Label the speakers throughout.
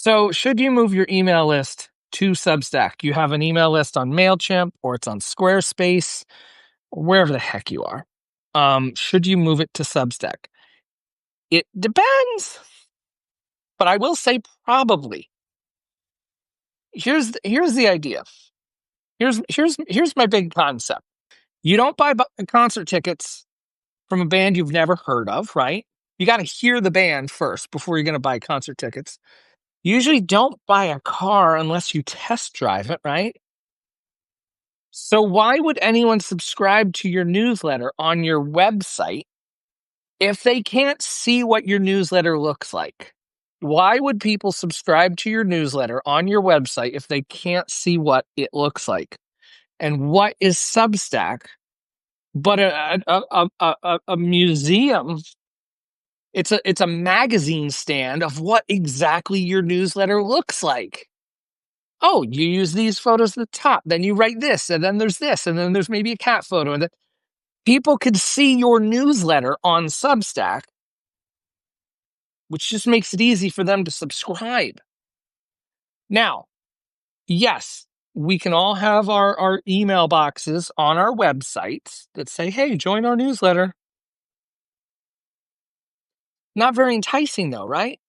Speaker 1: So should you move your email list to Substack? You have an email list on MailChimp or it's on Squarespace, or wherever the heck you are. Should you move it to Substack? It depends, but I will say probably. Here's the idea. Here's my big concept. You don't buy concert tickets from a band you've never heard of, right? You got to hear the band first before you're going to buy concert tickets. You usually don't buy a car unless you test drive it, right? So why would anyone subscribe to your newsletter on your website if they can't see what your newsletter looks like? Why would people subscribe to your newsletter on your website if they can't see what it looks like? And what is Substack but a museum? It's a magazine stand of what exactly your newsletter looks like. Oh, you use these photos at the top, then you write this, and then there's this, and then there's maybe a cat photo. And people could see your newsletter on Substack, which just makes it easy for them to subscribe. Now, yes, we can all have our email boxes on our websites that say, hey, join our newsletter. Not very enticing though, right?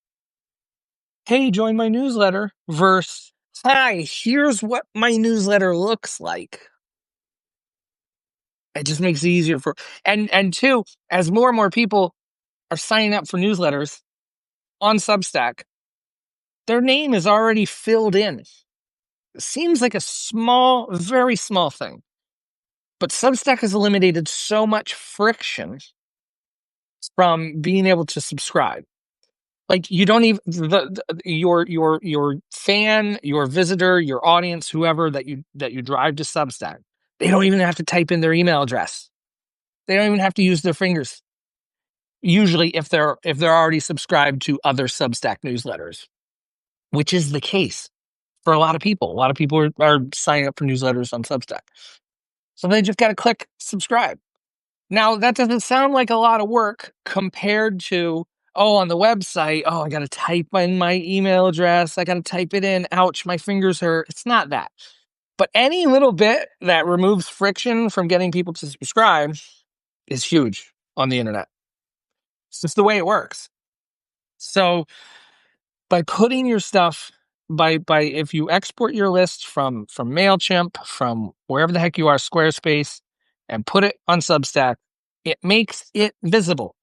Speaker 1: Hey, join my newsletter versus, hi, here's what my newsletter looks like. It just makes it easier and two, as more and more people are signing up for newsletters on Substack, their name is already filled in. It seems like a small, very small thing, but Substack has eliminated so much friction from being able to subscribe. Like you don't even your fan, your visitor, your audience, whoever that you drive to Substack, they don't even have to type in their email address. They don't even have to use their fingers. Usually, if they're already subscribed to other Substack newsletters, which is the case for a lot of people. A lot of people are signing up for newsletters on Substack, so they just got to click subscribe. Now, that doesn't sound like a lot of work compared to, on the website, I got to type in my email address. I got to type it in. Ouch, my fingers hurt. It's not that. But any little bit that removes friction from getting people to subscribe is huge on the internet. It's just the way it works. So by putting your stuff, by if you export your list from MailChimp, from wherever the heck you are, Squarespace, and put it on Substack, it makes it visible.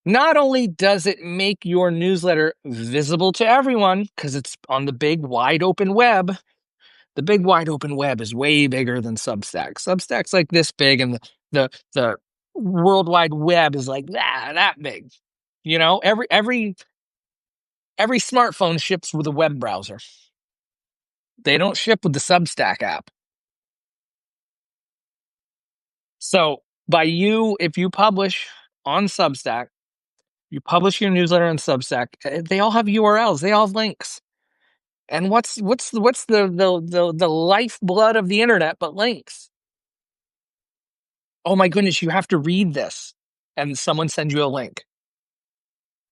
Speaker 1: Not only does it make your newsletter visible to everyone, because it's on the big wide open web. The big wide open web is way bigger than Substack. Substack's like this big, and the World Wide Web is like that big. You know, every smartphone ships with a web browser. They don't ship with the Substack app. So if you publish on Substack, you publish your newsletter on Substack, they all have URLs, they all have links. And what's the lifeblood of the internet but links? Oh my goodness, you have to read this, and someone sends you a link.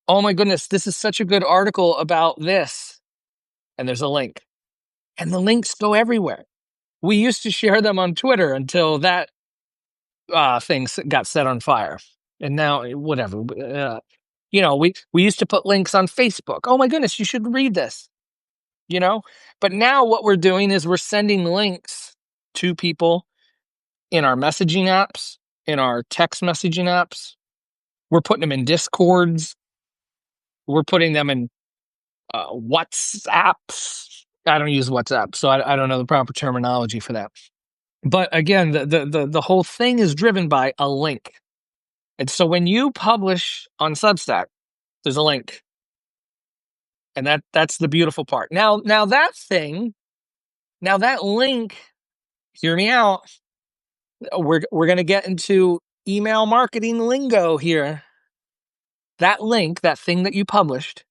Speaker 1: Oh my goodness, this is such a good article about this, and there's a link. And the links go everywhere. We used to share them on Twitter until that thing got set on fire. And now, whatever. We used to put links on Facebook. Oh my goodness, you should read this. But now what we're doing is we're sending links to people in our messaging apps, in our text messaging apps. We're putting them in Discords. We're putting them in WhatsApps. I don't use WhatsApp, so I don't know the proper terminology for that. But again, the whole thing is driven by a link. And so when you publish on Substack, there's a link. And that's the beautiful part. Now that link, hear me out. We're going to get into email marketing lingo here. That link, that thing that you published,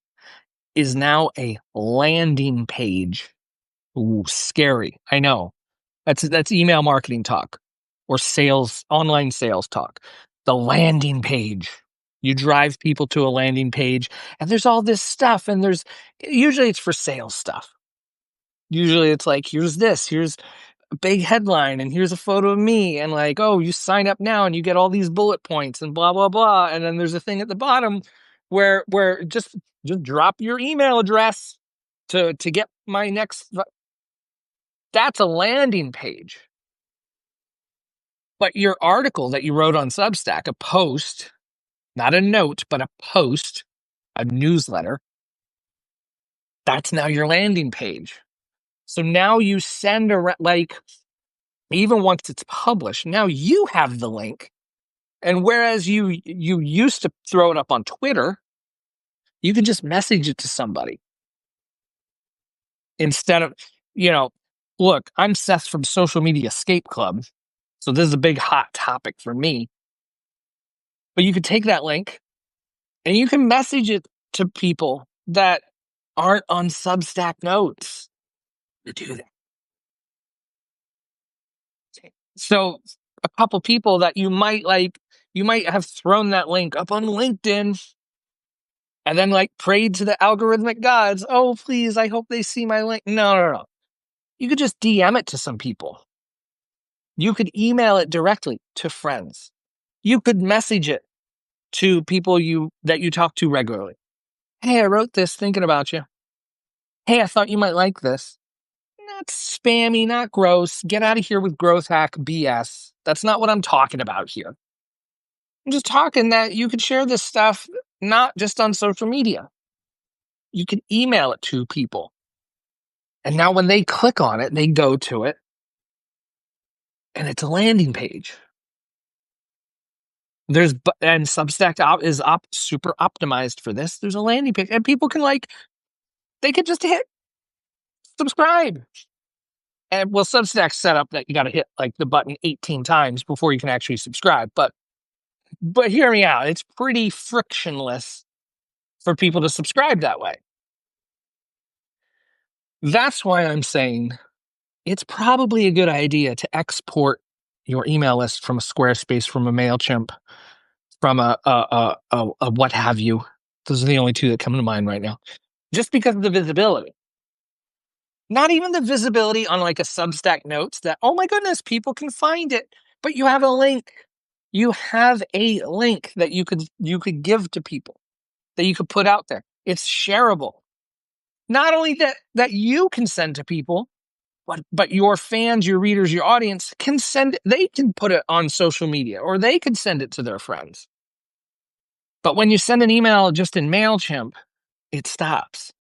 Speaker 1: is now a landing page. Ooh, scary. I know. That's email marketing talk or online sales talk. The landing page. You drive people to a landing page, and there's all this stuff, and usually it's for sales stuff. Usually it's like, here's a big headline, and here's a photo of me, and like, oh, you sign up now and you get all these bullet points and blah blah blah. And then there's a thing at the bottom where just drop your email address to get my next. That's a landing page. But your article that you wrote on Substack, a post, not a note, but a post, a newsletter, that's now your landing page. So now you send even once it's published, now you have the link. And whereas you used to throw it up on Twitter, you can just message it to somebody instead of, look, I'm Seth from Social Media Escape Club. So this is a big hot topic for me. But you could take that link and you can message it to people that aren't on Substack notes to do that. So a couple people that you might have thrown that link up on LinkedIn and then prayed to the algorithmic gods. Oh, please, I hope they see my link. No. You could just DM it to some people. You could email it directly to friends. You could message it to people that you talk to regularly. Hey, I wrote this thinking about you. Hey, I thought you might like this. Not spammy, not gross. Get out of here with growth hack BS. That's not what I'm talking about here. I'm just talking that you could share this stuff not just on social media. You can email it to people. And now when they click on it, they go to it, and it's a landing page. And Substack is super optimized for this. There's a landing page, and people can they could just hit subscribe. And Substack's set up that you got to hit the button 18 times before you can actually subscribe. But hear me out. It's pretty frictionless for people to subscribe that way. That's why I'm saying it's probably a good idea to export your email list from a Squarespace, from a MailChimp, from a what have you. Those are the only two that come to mind right now. Just because of the visibility. Not even the visibility on a Substack notes that, oh my goodness, people can find it, but you have a link. You have a link that you could give to people, that you could put out there. It's shareable. Not only that you can send to people, but your fans, your readers, your audience can send it. They can put it on social media, or they could send it to their friends. But when you send an email just in MailChimp, it stops.